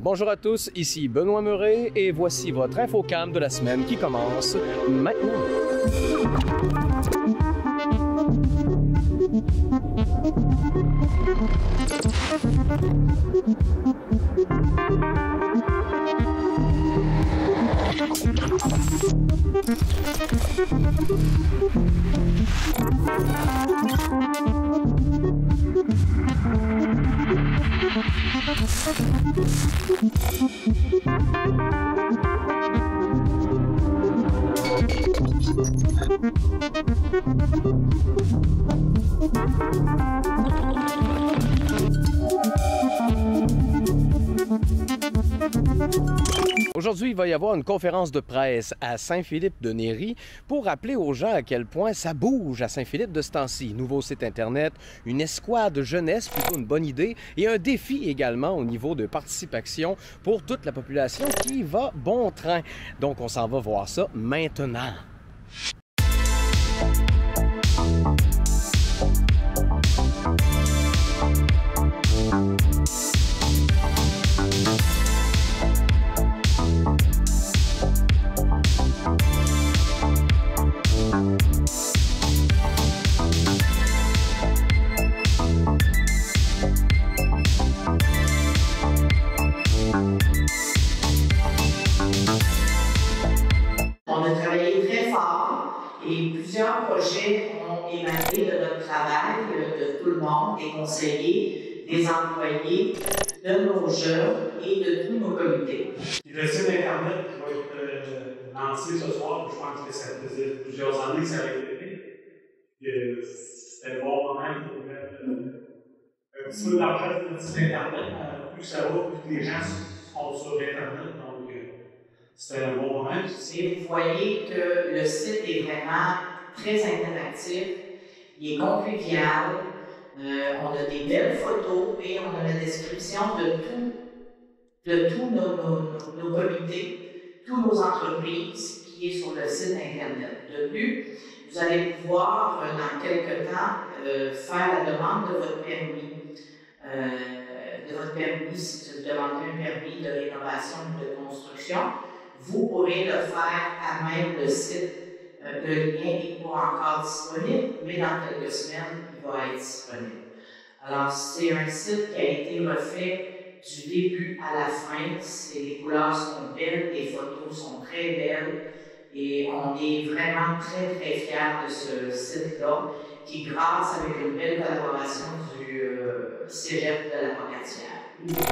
Bonjour à tous, ici Benoît Meuret et voici votre infocam de la semaine qui commence maintenant. Aujourd'hui, il va y avoir une conférence de presse à Saint-Philippe-de-Néry pour rappeler aux gens à quel point ça bouge à Saint-Philippe de ce temps-ci. Nouveau site Internet, une escouade jeunesse, plutôt une bonne idée, et un défi également au niveau de participation pour toute la population qui va bon train. Donc, on s'en va voir ça maintenant. On a travaillé très fort et plusieurs projets ont émané de notre travail, de tout le monde, des conseillers, des employés, de nos jeunes et de tous nos comités. Le site Internet qui va être lancé ce soir, je pense que ça faisait plusieurs années que ça avait été fait. C'était le bon moment pour mettre un petit peu d'argent sur le site Internet. Plus ça va, plus les gens sont sur Internet. Donc, c'était un bon moment. Et vous voyez que le site est vraiment très interactif, il est convivial, on a des belles photos et on a la description de tous nos comités, toutes nos entreprises qui est sur le site Internet. De plus, vous allez pouvoir, dans quelques temps, faire la demande de votre permis. Si vous demandez un permis de rénovation ou de construction, vous pourrez le faire à même le site. Le lien n'est pas encore disponible, mais dans quelques semaines, il va être disponible. Alors, c'est un site qui a été refait du début à la fin. Les couleurs sont belles, les photos sont très belles et on est vraiment très, très fiers de ce site-là qui, grâce avec une belle collaboration du Cégep de la Pocatière.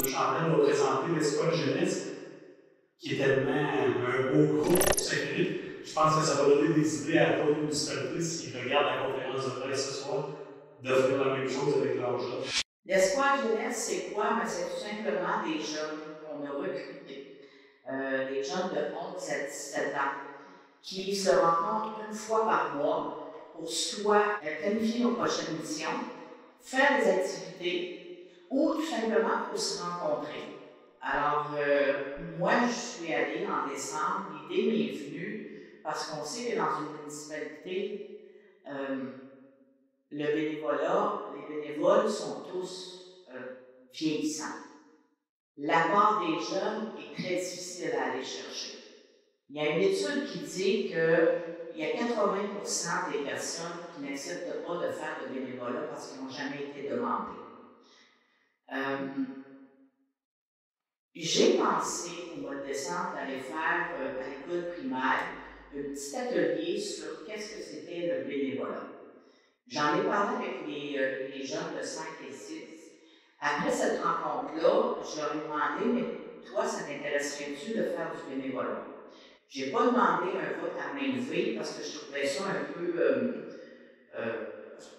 Chantal va présenter l'escouade jeunesse, qui est tellement un beau groupe pour Saint-Philippe. Je pense que ça va donner des idées à d'autres municipalités s'ils regardent la conférence de presse ce soir, de faire la même chose avec leurs jeunes. L'escouade jeunesse, c'est quoi? C'est tout simplement des jeunes qu'on a recrutés, des jeunes de 11 à 17 ans, qui se rencontrent une fois par mois pour soit planifier nos prochaines missions, faire des activités ou tout simplement pour se rencontrer. Alors, moi, je suis allée en décembre, l'idée m'est venue parce qu'on sait que dans une municipalité, le bénévolat, les bénévoles sont tous vieillissants. La part des jeunes est très difficile à aller chercher. Il y a une étude qui dit qu'il y a 80% des personnes qui n'acceptent pas de faire de bénévolat parce qu'ils n'ont jamais été demandés. J'ai pensé au mois de décembre d'aller faire à l'école primaire un petit atelier sur qu'est-ce que c'était le bénévolat. J'en ai parlé avec les jeunes de 5 et 6. Après cette rencontre-là, je leur ai demandé, mais toi, ça t'intéresserait-tu de faire du bénévolat? Je n'ai pas demandé un vote à main levée parce que je trouvais ça un peu...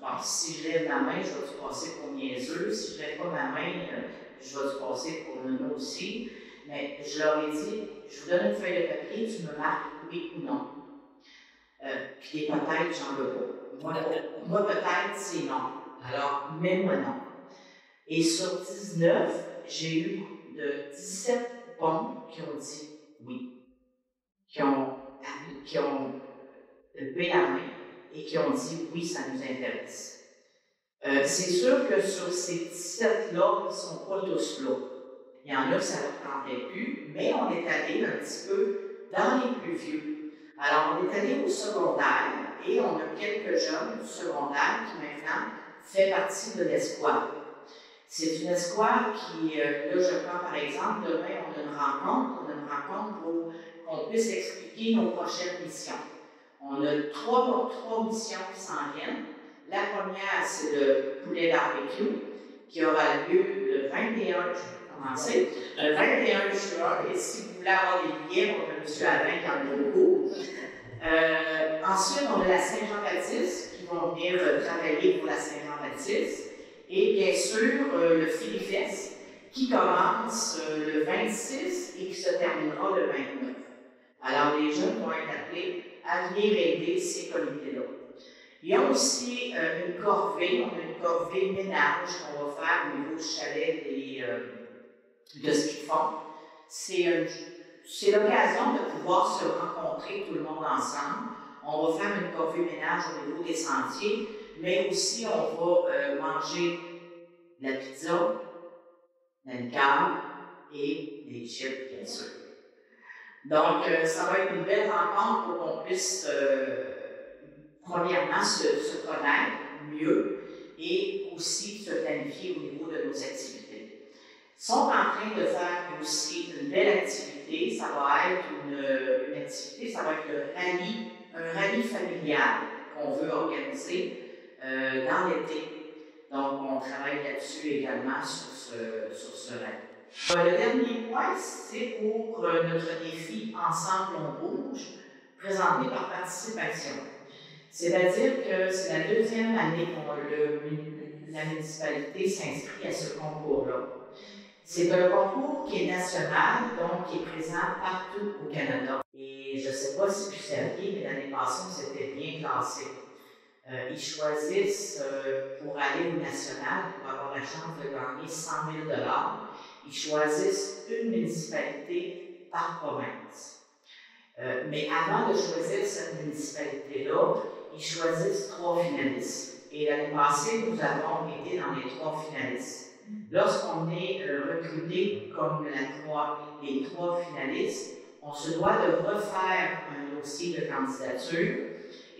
bon, si je lève ma main, je vais te passer pour niaiseux. Si je ne lève pas ma main, je vais te passer pour un aussi. Mais je leur ai dit, je vous donne une feuille de papier, tu me marques oui ou non. Puis des peut-être, j'en veux pas. Moi peut-être, c'est non. Alors, mets-moi non. Et sur 19, j'ai eu de 17 bons qui ont dit oui. Qui ont levé la main et qui ont dit oui, ça nous intéresse. C'est sûr que sur ces 17-là, ils ne sont pas tous là. Il Il y en a que ça ne leur tentait plus, mais on est allé un petit peu dans les plus vieux. Alors, on est allé au secondaire et on a quelques jeunes du secondaire qui maintenant fait partie de l'escouade. C'est une escouade qui, là je prends par exemple, demain on a une rencontre pour qu'on puisse expliquer nos prochaines missions. On a trois missions qui s'en viennent. La première, c'est le poulet barbecue qui aura lieu le 21, le 21 juin. Et si vous voulez avoir des billets, on a M. Alain qui en a beaucoup. Ensuite, on a la Saint-Jean-Baptiste qui vont venir travailler pour la Saint-Jean-Baptiste. Et bien sûr, le Philifest qui commence le 26 et qui se terminera le 29. Alors, les jeunes vont être appelés à venir aider ces comités-là. Il y a aussi une corvée, on a une corvée ménage qu'on va faire au niveau du chalet de ce qu'ils font. C'est l'occasion de pouvoir se rencontrer tout le monde ensemble. On va faire une corvée ménage au niveau des sentiers, mais aussi on va manger la pizza, la liqueur et des chips, bien sûr. Donc, ça va être une belle rencontre pour qu'on puisse, premièrement, se connaître mieux et aussi se planifier au niveau de nos activités. Ils sont en train de faire aussi une belle activité. Ça va être une activité, ça va être un rallye familial qu'on veut organiser dans l'été. Donc, on travaille là-dessus également sur ce rallye. Le dernier point, c'est pour notre défi Ensemble on bouge, présenté par Participation. C'est-à-dire que c'est la deuxième année que la municipalité s'inscrit à ce concours-là. C'est un concours qui est national, donc qui est présent partout au Canada. Et je ne sais pas si vous saviez, mais l'année passée, on s'était bien classé. Ils choisissent, pour aller au national, pour avoir la chance de gagner 100 000 $, ils choisissent une municipalité par province. Mais avant de choisir cette municipalité-là, ils choisissent 3 finalistes. Et l'année passée, nous avons été dans les 3 finalistes. Lorsqu'on est recruté comme les 3 finalistes, on se doit de refaire un dossier de candidature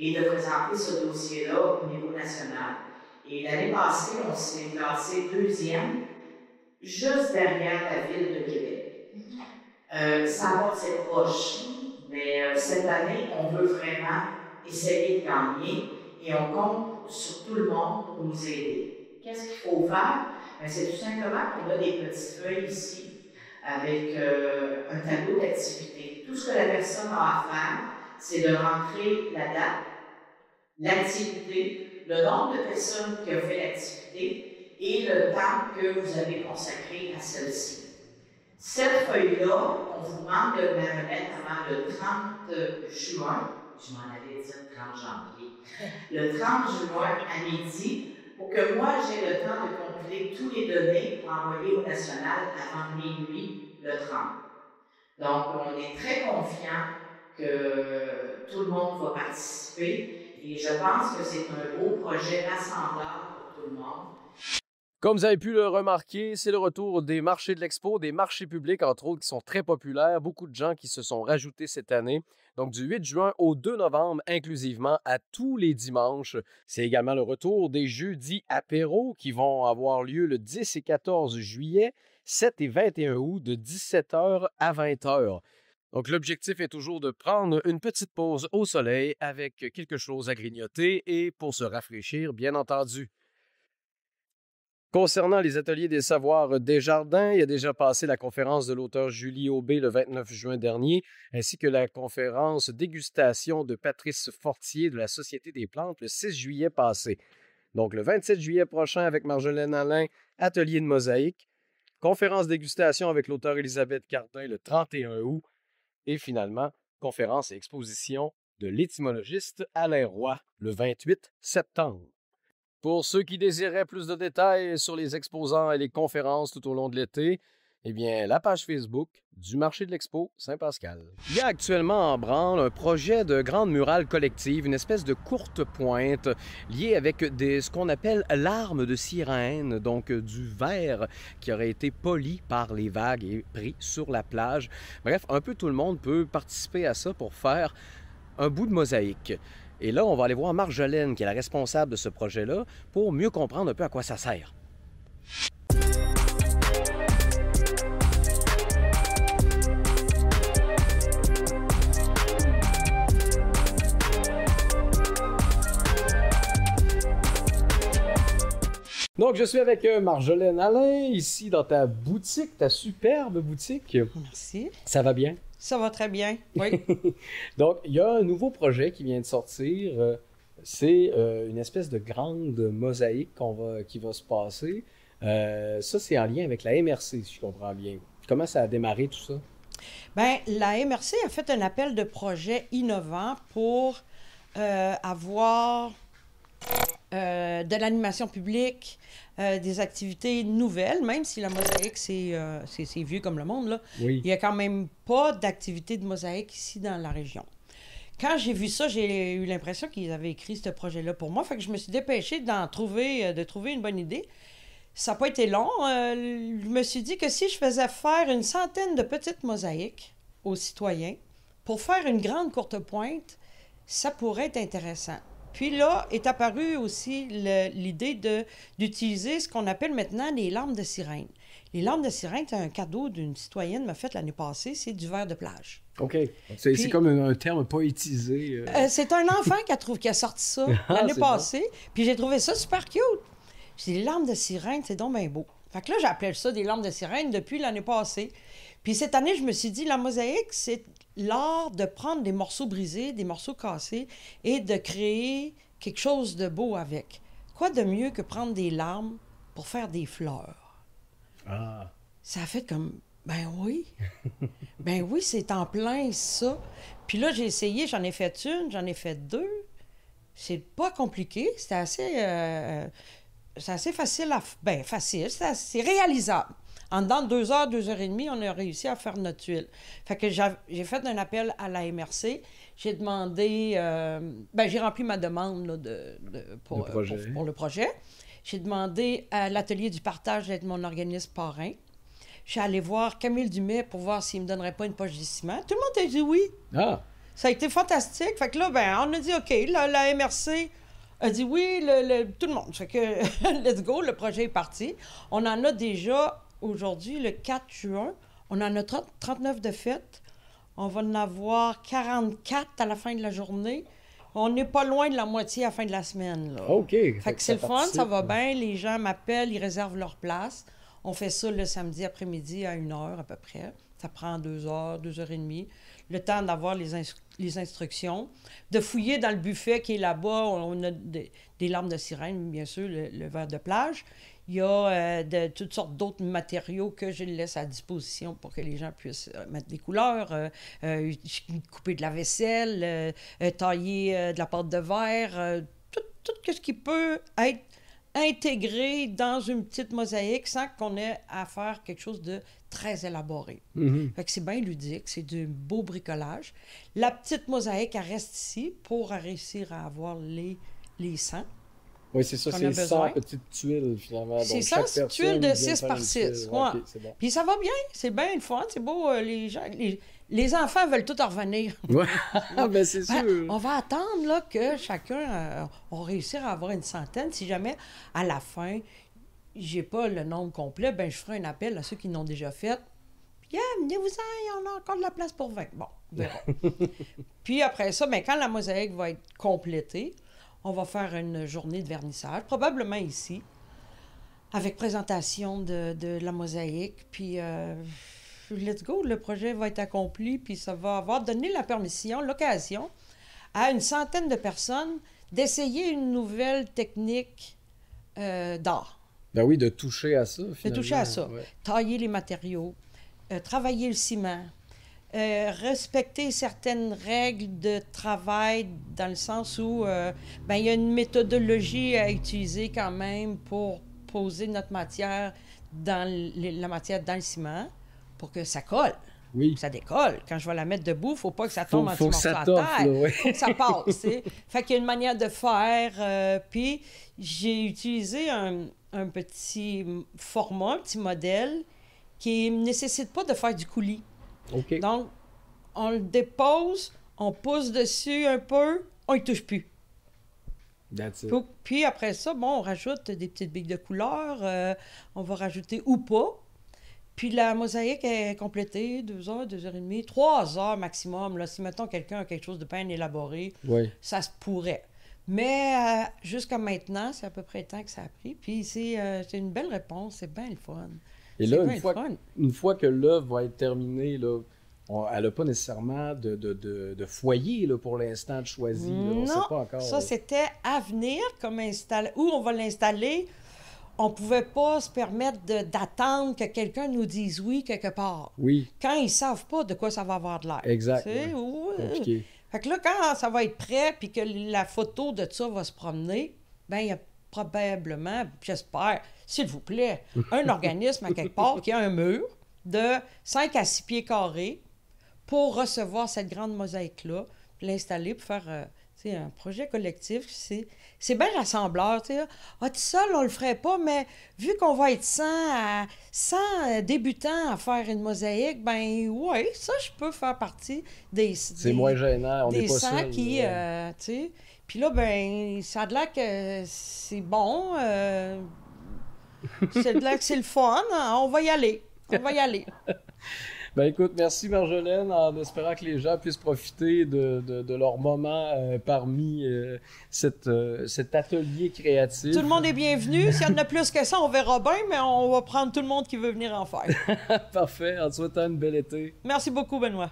et de présenter ce dossier-là au niveau national. Et l'année passée, on s'est classé 2e, juste derrière la ville de Québec. Ça va, c'est proche, mais cette année, on veut vraiment essayer de gagner et on compte sur tout le monde pour nous aider. Qu'est-ce qu'il faut faire? C'est tout simplement qu'on a des petites feuilles ici avec un tableau d'activité. Tout ce que la personne a à faire, c'est de rentrer la date, l'activité, le nombre de personnes qui ont fait l'activité et le temps que vous avez consacré à celle-ci. Cette feuille-là, on vous demande de la remettre avant le 30 juin, je m'en avais dit le 30 janvier, le 30 juin à midi, pour que moi j'ai le temps de compiler tous les données pour envoyer au national avant minuit le 30. Donc, on est très confiant que tout le monde va participer et je pense que c'est un beau projet rassembleur pour tout le monde. Comme vous avez pu le remarquer, c'est le retour des marchés de l'Expo, des marchés publics, entre autres, qui sont très populaires. Beaucoup de gens qui se sont rajoutés cette année. Donc, du 8 juin au 2 novembre, inclusivement, à tous les dimanches. C'est également le retour des jeudis apéros qui vont avoir lieu le 10 et 14 juillet, 7 et 21 août, de 17h à 20h. Donc, l'objectif est toujours de prendre une petite pause au soleil avec quelque chose à grignoter et pour se rafraîchir, bien entendu. Concernant les ateliers des savoirs Desjardins, il a déjà passé la conférence de l'auteur Julie Aubé le 29 juin dernier, ainsi que la conférence dégustation de Patrice Fortier de la Société des plantes le 6 juillet passé. Donc le 27 juillet prochain avec Marjolaine Alain, atelier de mosaïque, conférence dégustation avec l'auteur Elisabeth Cardin le 31 août, et finalement, conférence et exposition de l'étymologiste Alain Roy le 28 septembre. Pour ceux qui désiraient plus de détails sur les exposants et les conférences tout au long de l'été, Eh bien, la page Facebook du marché de l'Expo Saint-Pascal. Il y a actuellement en branle un projet de grande murale collective, une espèce de courte pointe liée avec ce qu'on appelle l'arme de sirène, donc du verre qui aurait été poli par les vagues et pris sur la plage. Bref, un peu tout le monde peut participer à ça pour faire un bout de mosaïque. Et là, on va aller voir Marjolaine, qui est la responsable de ce projet-là, pour mieux comprendre un peu à quoi ça sert. Donc, je suis avec Marjolaine Allain, ici dans ta boutique, ta superbe boutique. Merci. Ça va bien? Ça va très bien, oui. Donc, il y a un nouveau projet qui vient de sortir. C'est une espèce de grande mosaïque qui va se passer. Ça, c'est en lien avec la MRC, si je comprends bien. Comment ça a démarré tout ça? Bien, la MRC a fait un appel de projet innovant pour avoir de l'animation publique, des activités nouvelles, même si la mosaïque, c'est vieux comme le monde, là. Oui. Il n'y a quand même pas d'activité de mosaïque ici dans la région. Quand j'ai vu ça, j'ai eu l'impression qu'ils avaient écrit ce projet-là pour moi, fait que je me suis dépêchée de trouver une bonne idée. Ça n'a pas été long. Je me suis dit que si je faisais faire une centaine de petites mosaïques aux citoyens pour faire une grande courte pointe, ça pourrait être intéressant. Puis là est apparue aussi l'idée d'utiliser ce qu'on appelle maintenant les lampes de sirène. Les lampes de sirène, c'est un cadeau d'une citoyenne m'a fait l'année passée, c'est du verre de plage. OK. C'est comme un terme poétisé. C'est un enfant qui a sorti ça l'année passée, puis j'ai trouvé ça super cute. J'ai dit, les lampes de sirène, c'est donc bien beau. Fait que là, j'appelais ça des lampes de sirène depuis l'année passée. Puis cette année, je me suis dit, la mosaïque, c'est l'art de prendre des morceaux brisés, des morceaux cassés et de créer quelque chose de beau avec. Quoi de mieux que prendre des larmes pour faire des fleurs? Ah. Ça a fait comme, ben oui. Ben oui, c'est en plein ça. Puis là, j'ai essayé, j'en ai fait une, j'en ai fait deux. C'est pas compliqué, c'est assez facile facile, c'est réalisable. En dedans de 2 heures, 2 heures et demie, on a réussi à faire notre tuile. Fait que j'ai fait un appel à la MRC. J'ai demandé... j'ai rempli ma demande là, pour le projet. J'ai demandé à l'Atelier du partage d'être mon organisme parrain. Je suis allée voir Camille Dumais pour voir s'il ne me donnerait pas une poche de ciment. Tout le monde a dit oui. Ah! Ça a été fantastique. Fait que là, on a dit OK. La MRC... a dit oui, tout le monde. Fait que, let's go, le projet est parti. On en a déjà, aujourd'hui, le 4 juin, on en a 39 de fêtes. On va en avoir 44 à la fin de la journée. On n'est pas loin de la moitié à la fin de la semaine. Là. OK. Fait que c'est le fun, ça va bien. Les gens m'appellent, ils réservent leur place. On fait ça le samedi après-midi à 1h à peu près. Ça prend 2 heures, 2 heures et demie. Le temps d'avoir les instructions, de fouiller dans le buffet qui est là-bas. On a des lampes de sirène, bien sûr, le verre de plage. Il y a toutes sortes d'autres matériaux que je laisse à disposition pour que les gens puissent mettre des couleurs, couper de la vaisselle, tailler de la pâte de verre, tout ce qui peut être intégré dans une petite mosaïque sans qu'on ait à faire quelque chose de très élaboré. Mm-hmm. Fait que c'est bien ludique, c'est du beau bricolage. La petite mosaïque, elle reste ici pour réussir à avoir les 100. Oui, c'est ça, c'est 100 petites tuiles, finalement. C'est 100 tuiles de 6 par 6. Ouais. Okay, c'est bon. Puis ça va bien, c'est bien le fun, c'est beau. Les enfants veulent tout en revenir. Oui, ben c'est sûr. On va attendre là, que chacun on réussir à avoir une centaine. Si jamais, à la fin, j'ai pas le nombre complet, ben je ferai un appel à ceux qui l'ont déjà fait. Puis, venez-vous-en, on a encore de la place pour 20. Bon, verra. Puis après ça, ben, quand la mosaïque va être complétée, on va faire une journée de vernissage, probablement ici, avec présentation de la mosaïque. Puis, let's go, le projet va être accompli, puis ça va avoir donné la permission, l'occasion, à une centaine de personnes d'essayer une nouvelle technique d'art. Ben oui, de toucher à ça, finalement. De toucher à ça. Ouais. Tailler les matériaux, travailler le ciment, respecter certaines règles de travail dans le sens où il y a une méthodologie à utiliser quand même pour poser notre matière la matière dans le ciment pour que ça colle. Oui. Ça décolle. Quand je vais la mettre debout, il ne faut pas que ça tombe en Faut que morceaux ça à toffe, terre. là, ouais. Faut que ça passe, tu sais. Fait qu'il y a une manière de faire. Puis j'ai utilisé un petit format, un petit modèle qui ne nécessite pas de faire du coulis. OK. Donc, on le dépose, on pousse dessus un peu, on ne touche plus. That's it. Puis après ça, bon, on rajoute des petites billes de couleur, on va rajouter ou pas. Puis la mosaïque est complétée 2 heures, 2 heures et demie, 3 heures maximum. Là, si, mettons, quelqu'un a quelque chose de bien élaboré, Oui. ça se pourrait. Mais jusqu'à maintenant, c'est à peu près le temps que ça a pris. Puis c'est une belle réponse, c'est bien le fun. Et C'est là, bien le fun. une fois que l'œuvre va être terminée, là, elle n'a pas nécessairement de foyer là, pour l'instant de choisi. Là. On ne sait pas encore. Ça, là. c'était à venir comme installer. Où on va l'installer, on ne pouvait pas se permettre d'attendre que quelqu'un nous dise oui quelque part. Oui, Quand ils ne savent pas de quoi ça va avoir de l'air. exact. Tu sais, Ouais. ou- Compliqué. Fait que là, quand ça va être prêt puis que la photo de ça va se promener, ben il y a probablement, j'espère, s'il vous plaît, un organisme à quelque part qui a un mur de 5 à 6 pieds carrés pour recevoir cette grande mosaïque-là, l'installer pour faire tu sais, un projet collectif. C'est bien rassembleur. Tu sais. Ah, tout seul, on le ferait pas, mais vu qu'on va être 100 débutants à faire une mosaïque, ben oui, ça, je peux faire partie C'est moins gênant, on n'est des pas 100 seul. qui, là. tu sais. Puis là, ben, ça a de l'air que c'est bon. C'est de l'air que c'est le fun. Hein, on va y aller. On va y aller. Ben écoute, merci Marjolaine, en espérant que les gens puissent profiter de leur moment parmi cet atelier créatif. Tout le monde est bienvenu. S'il y en a plus que ça, on verra bien, mais on va prendre tout le monde qui veut venir en faire. Parfait, en te souhaitant une belle été. Merci beaucoup, Benoît.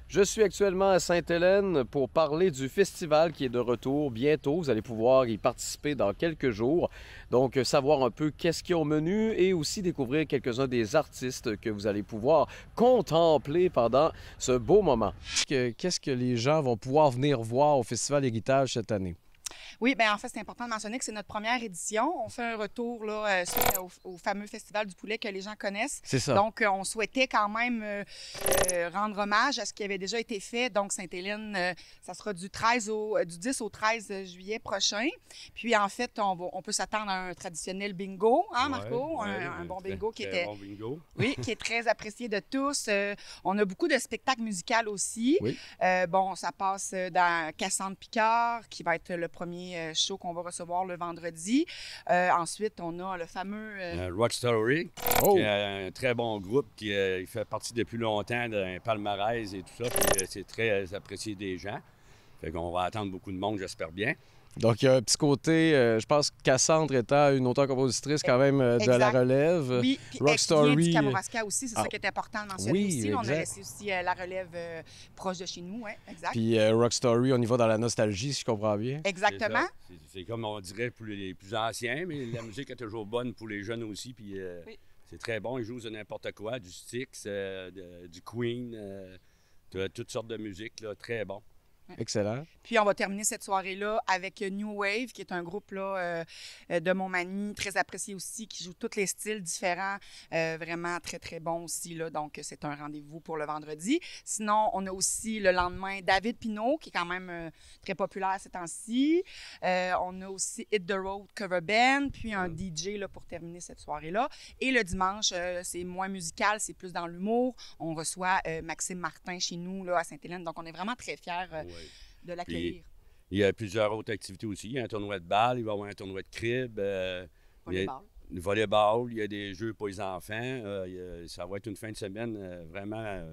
Je suis actuellement à Sainte-Hélène pour parler du festival qui est de retour bientôt. Vous allez pouvoir y participer dans quelques jours. Donc, savoir un peu qu'est-ce qu'il y a au menu et aussi découvrir quelques-uns des artistes que vous allez pouvoir contempler pendant ce beau moment. Qu'est-ce que les gens vont pouvoir venir voir au Festival Héritage cette année? Oui, bien en fait, c'est important de mentionner que c'est notre première édition. On fait un retour là, suite au fameux Festival du poulet que les gens connaissent. C'est ça. Donc, on souhaitait quand même rendre hommage à ce qui avait déjà été fait. Donc, Sainte-Hélène, ça sera du 10 au 13 juillet prochain. Puis, en fait, on peut s'attendre à un traditionnel bingo, hein, Marco? Un bon bingo qui était... Bon bingo. Oui, qui est très apprécié de tous. On a beaucoup de spectacles musicaux aussi. Oui. Bon, ça passe dans Cassandre Picard, qui va être le premier show qu'on va recevoir le vendredi. Ensuite, on a le fameux... Rock Story, Oh! qui est un très bon groupe qui il fait partie depuis longtemps d'un palmarès et tout ça. Puis c'est très apprécié des gens. Fait qu'on va attendre beaucoup de monde, j'espère bien. Donc, il y a un petit côté, je pense que Cassandre étant une auteure-compositrice quand même de la Exact. relève. Oui, puis Rock qui vient du Story. Kamouraska aussi, c'est Ah. ça qui est important de mentionner Oui, aussi. On a exact. laissé aussi la relève proche de chez nous, oui, exact. Puis Rock Story, on y va dans la nostalgie, si je comprends bien. Exactement. C'est ça. C'est comme on dirait pour les plus anciens, mais la musique est toujours bonne pour les jeunes aussi. Puis Oui. c'est très bon. Ils jouent de n'importe quoi, du Styx, du Queen, de toutes sortes de musique, là, très bon. Excellent. Puis on va terminer cette soirée-là avec New Wave, qui est un groupe là, de Montmagny, très apprécié aussi, qui joue tous les styles différents, vraiment très, très bon aussi. Là, donc, c'est un rendez-vous pour le vendredi. Sinon, on a aussi le lendemain David Pinault, qui est quand même très populaire ces temps-ci. On a aussi Hit the Road Cover Band, puis un DJ là, pour terminer cette soirée-là. Et le dimanche, c'est moins musical, c'est plus dans l'humour. On reçoit Maxime Martin chez nous là, à Sainte-Hélène. Donc, on est vraiment très fiers Ouais. de l'accueillir. Il y a plusieurs autres activités aussi. Il y a un tournoi de balle, il va y avoir un tournoi de crib. Volleyball. Le volleyball, il y a des jeux pour les enfants. Ça va être une fin de semaine vraiment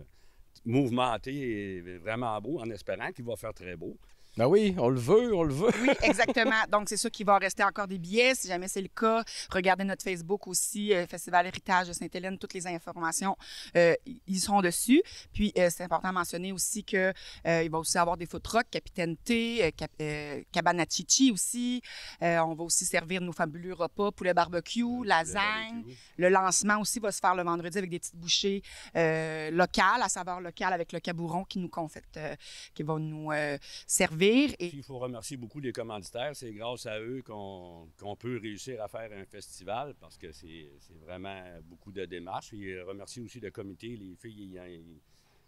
mouvementée et vraiment beau, en espérant qu'il va faire très beau. Ben oui, on le veut, on le veut. Oui, exactement. Donc, c'est sûr qu'il va rester encore des billets. Si jamais c'est le cas, regardez notre Facebook aussi, Festival Héritage de Sainte-Hélène. Toutes les informations, ils seront dessus. Puis, c'est important de mentionner aussi qu'il va aussi avoir des food trucks, Capitaine T, Cabane à Chichi aussi. On va aussi servir nos fabuleux repas, poulet barbecue, lasagne. Le lancement aussi va se faire le vendredi avec des petites bouchées locales, à saveur locale, avec le cabouron qui nous confecte, qui va nous servir servir. Et Il faut remercier beaucoup les commanditaires. C'est grâce à eux qu'on peut réussir à faire un festival parce que c'est vraiment beaucoup de démarches. Et remercier aussi le comité. Les filles,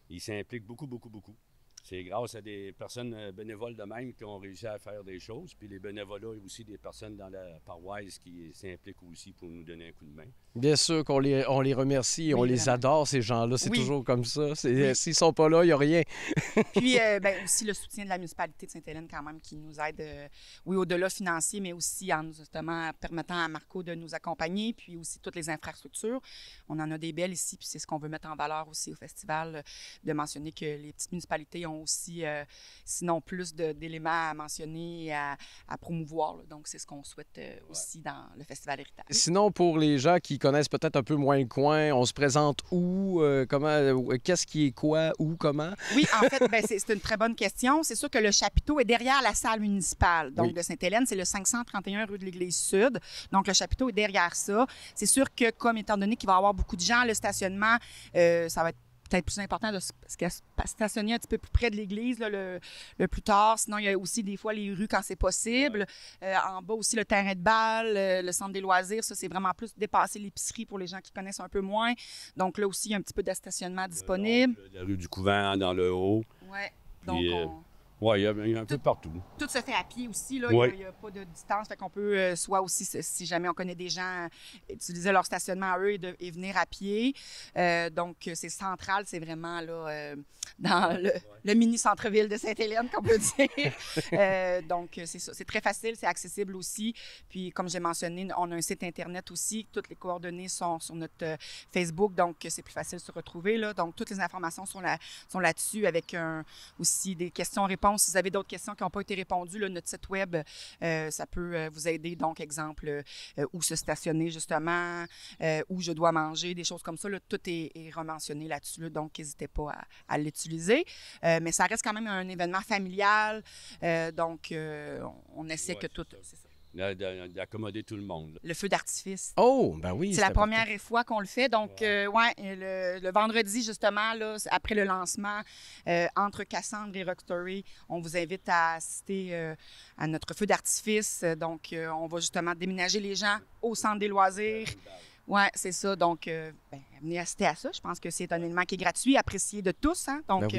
ils s'impliquent beaucoup, beaucoup, beaucoup. C'est grâce à des personnes bénévoles de même qui ont réussi à faire des choses. Puis les bénévolats et aussi des personnes dans la paroisse qui s'impliquent aussi pour nous donner un coup de main. Bien sûr qu'on on les remercie, on les adore, ces gens-là. C'est toujours comme ça. S'ils ne sont pas là, il n'y a rien. Puis aussi le soutien de la municipalité de Sainte-Hélène quand même qui nous aide, oui, au-delà financier, mais aussi en justement permettant à Marco de nous accompagner, puis aussi toutes les infrastructures. On en a des belles ici, puis c'est ce qu'on veut mettre en valeur aussi au festival, de mentionner que les petites municipalités ont aussi, sinon plus d'éléments à mentionner et à promouvoir. Là. Donc, c'est ce qu'on souhaite aussi dans le Festival Héritage. Sinon, pour les gens qui connaissent peut-être un peu moins le coin, on se présente où, qu'est-ce qui est quoi, où, comment? Oui, en fait, c'est une très bonne question. C'est sûr que le chapiteau est derrière la salle municipale. Donc, de Sainte-Hélène, c'est le 531 rue de l'Église Sud. Donc, le chapiteau est derrière ça. C'est sûr que, comme étant donné qu'il va y avoir beaucoup de gens, le stationnement, ça va être peut-être plus important de stationner un petit peu plus près de l'église là, le plus tard. Sinon, il y a aussi des fois les rues quand c'est possible. En bas aussi, le terrain de balle, le centre des loisirs. Ça, c'est vraiment plus dépasser l'épicerie pour les gens qui connaissent un peu moins. Donc là aussi, il y a un petit peu de stationnement disponible. La rue du Couvent dans le haut. Oui. Donc, oui, il y a un peu partout. Tout se fait à pied aussi. Là. Ouais. Il n'y a pas de distance. Fait qu'on peut soit aussi, si jamais on connaît des gens, utiliser leur stationnement à eux et venir à pied. Donc, c'est central. C'est vraiment là, dans le mini centre-ville de Sainte-Hélène, qu'on peut dire. Donc, c'est ça. C'est très facile. C'est accessible aussi. Puis, comme j'ai mentionné, on a un site Internet aussi. Toutes les coordonnées sont sur notre Facebook. Donc, c'est plus facile de se retrouver. Là. Donc, toutes les informations sont là-dessus avec aussi des questions-réponses. Si vous avez d'autres questions qui n'ont pas été répondues, là, notre site web, ça peut vous aider. Donc, exemple, où se stationner justement, où je dois manger, des choses comme ça. Là, tout est rementionné là-dessus. Là, donc, n'hésitez pas à l'utiliser. Mais ça reste quand même un événement familial. Donc, on essaie que tout... C'est ça. D'accommoder tout le monde. Là. Le feu d'artifice. Oh, ben oui. C'est la première fois qu'on le fait. Donc, le vendredi, justement, là, après le lancement, entre Cassandre et Rock Story, on vous invite à assister à notre feu d'artifice. Donc, on va justement déménager les gens au centre des loisirs. Oui, c'est ça. Donc, venez assister à ça. Je pense que c'est un élément qui est gratuit, apprécié de tous. Hein? Donc,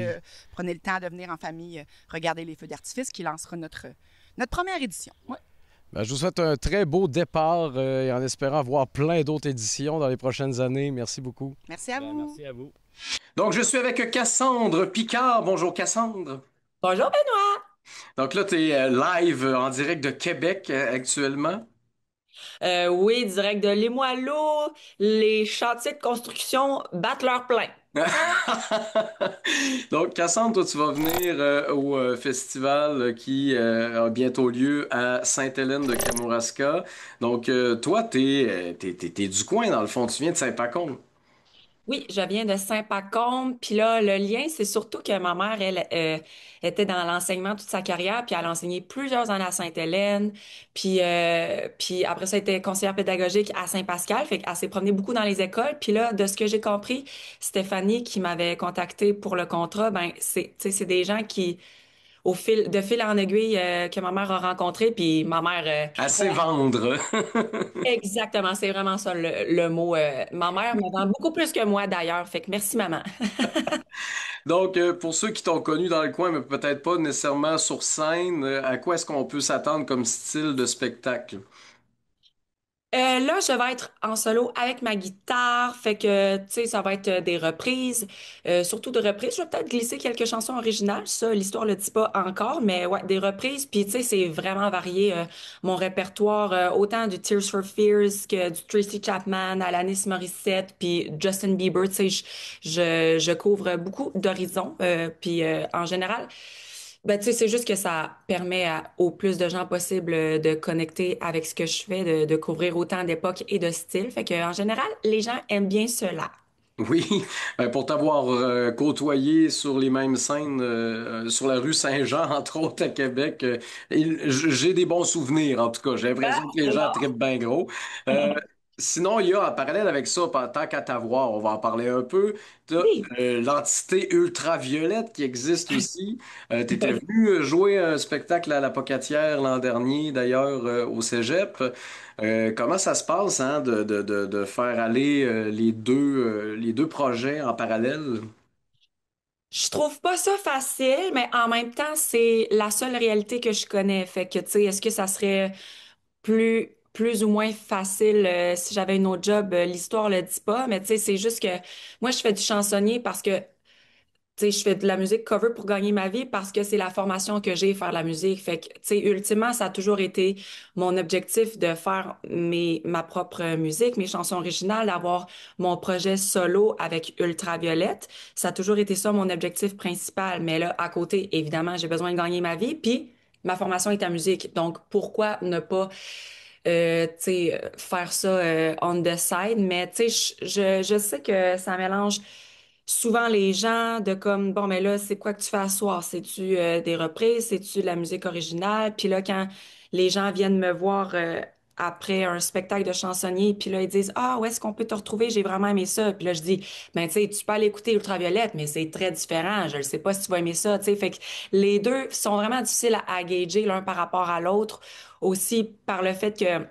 prenez le temps de venir en famille regarder les feux d'artifice qui lancera notre première édition. Ouais. Ben, je vous souhaite un très beau départ et en espérant voir plein d'autres éditions dans les prochaines années. Merci beaucoup. Merci à vous. Merci à vous. Donc, je suis avec Cassandre Picard. Bonjour, Cassandre. Bonjour, Benoît. Donc là, tu es live en direct de Québec actuellement. Oui, direct de Limoilou, les chantiers de construction battent leur plein. Donc, Cassandre, toi, tu vas venir au festival qui a bientôt lieu à Sainte-Hélène de Kamouraska. Donc, toi, t'es du coin, dans le fond. Tu viens de Saint-Pacôme. Oui, je viens de Saint-Pacôme. Puis là, le lien, c'est surtout que ma mère, elle, était dans l'enseignement toute sa carrière, puis elle a enseigné plusieurs années à Sainte-Hélène. Puis après ça, elle était conseillère pédagogique à Saint-Pascal. Fait qu'elle s'est promenée beaucoup dans les écoles. Puis là, de ce que j'ai compris, Stéphanie, qui m'avait contacté pour le contrat, ben c'est des gens qui, de fil en aiguille, que ma mère a rencontré. Puis ma mère... À sait vendre. Exactement, c'est vraiment ça le mot. Ma mère me vend beaucoup plus que moi d'ailleurs, fait que merci maman. Donc, pour ceux qui t'ont connu dans le coin, mais peut-être pas nécessairement sur scène, à quoi est-ce qu'on peut s'attendre comme style de spectacle? Là, je vais être en solo avec ma guitare, fait que, tu sais, ça va être des reprises, surtout de reprises. Je vais peut-être glisser quelques chansons originales, ça, l'histoire le dit pas encore, mais ouais, des reprises. Puis, tu sais, c'est vraiment varié, mon répertoire, autant du Tears for Fears que du Tracy Chapman, Alanis Morissette, puis Justin Bieber, tu sais, je couvre beaucoup d'horizons, puis en général... Ben, tu sais, c'est juste que ça permet au plus de gens possible de connecter avec ce que je fais, de couvrir autant d'époques et de styles. Fait que, en général, les gens aiment bien cela. Oui, pour t'avoir côtoyé sur les mêmes scènes, sur la rue Saint-Jean, entre autres à Québec, j'ai des bons souvenirs, en tout cas. J'ai l'impression que les gens trippent bien gros. Sinon, il y a en parallèle avec ça, tant qu'à t'avoir, on va en parler un peu, t'as Oui. l'entité ultraviolette qui existe aussi. Tu étais venu jouer un spectacle à la Pocatière l'an dernier, d'ailleurs, au Cégep. Comment ça se passe, hein, de faire aller les deux projets en parallèle? Je trouve pas ça facile, mais en même temps, c'est la seule réalité que je connais. Fait que, tu sais, est-ce que ça serait plus ou moins facile si j'avais une autre job? L'histoire le dit pas, mais tu sais, c'est juste que moi, je fais du chansonnier parce que tu sais, je fais de la musique cover pour gagner ma vie parce que c'est la formation que j'ai, faire la musique. Fait que, tu sais, ultimement, ça a toujours été mon objectif de faire ma propre musique, mes chansons originales, d'avoir mon projet solo avec Ultraviolette. Ça a toujours été ça, mon objectif principal. Mais là, à côté, évidemment, j'ai besoin de gagner ma vie. Puis, ma formation est en musique. Donc, pourquoi ne pas tu sais, faire ça on the side. Mais tu sais, je sais que ça mélange souvent les gens de comme, bon, mais là, c'est quoi que tu fais à soir? C'est-tu des reprises? C'est-tu de la musique originale? Puis là, quand les gens viennent me voir après un spectacle de chansonnier, puis là, ils disent, ah, où est-ce qu'on peut te retrouver? J'ai vraiment aimé ça. Puis là, je dis, ben, tu sais, tu peux aller écouter Ultraviolette, mais c'est très différent. Je ne sais pas si tu vas aimer ça, tu sais. Fait que les deux sont vraiment difficiles à gager l'un par rapport à l'autre. Aussi par le fait que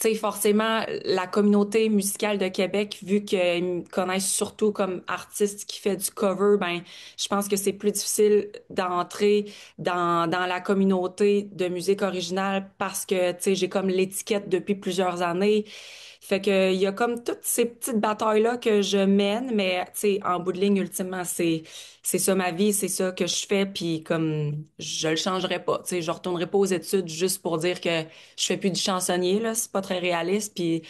tu sais, forcément, la communauté musicale de Québec, vu qu'ils me connaissent surtout comme artiste qui fait du cover, ben, je pense que c'est plus difficile d'entrer dans la communauté de musique originale parce que, tu sais, j'ai comme l'étiquette depuis plusieurs années. Fait que, il y a comme toutes ces petites batailles-là que je mène, mais, tu sais, en bout de ligne, ultimement, c'est ça ma vie, c'est ça que je fais, puis comme, je le changerai pas, tu sais, je retournerai pas aux études juste pour dire que je fais plus du chansonnier, là, c'est pas très réaliste, puis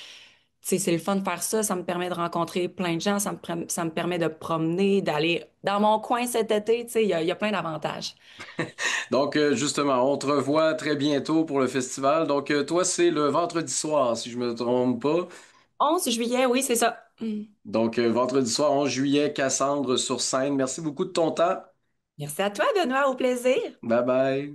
tu sais, c'est le fun de faire ça, ça me permet de rencontrer plein de gens, ça me permet de promener, d'aller dans mon coin cet été, tu sais, il y a plein d'avantages. Donc, justement, on te revoit très bientôt pour le festival. Donc, toi, c'est le vendredi soir, si je me trompe pas. 11 juillet, oui, c'est ça. Mm. Donc, vendredi soir, 11 juillet, Cassandre sur scène. Merci beaucoup de ton temps. Merci à toi, Benoît, au plaisir. Bye bye.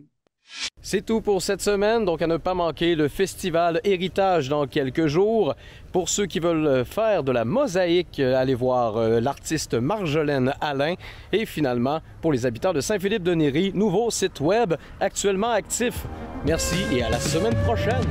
C'est tout pour cette semaine, donc à ne pas manquer le festival Héritage dans quelques jours. Pour ceux qui veulent faire de la mosaïque, allez voir l'artiste Marjolaine Alain. Et finalement, pour les habitants de Saint-Philippe-de-Néry, nouveau site web actuellement actif. Merci et à la semaine prochaine.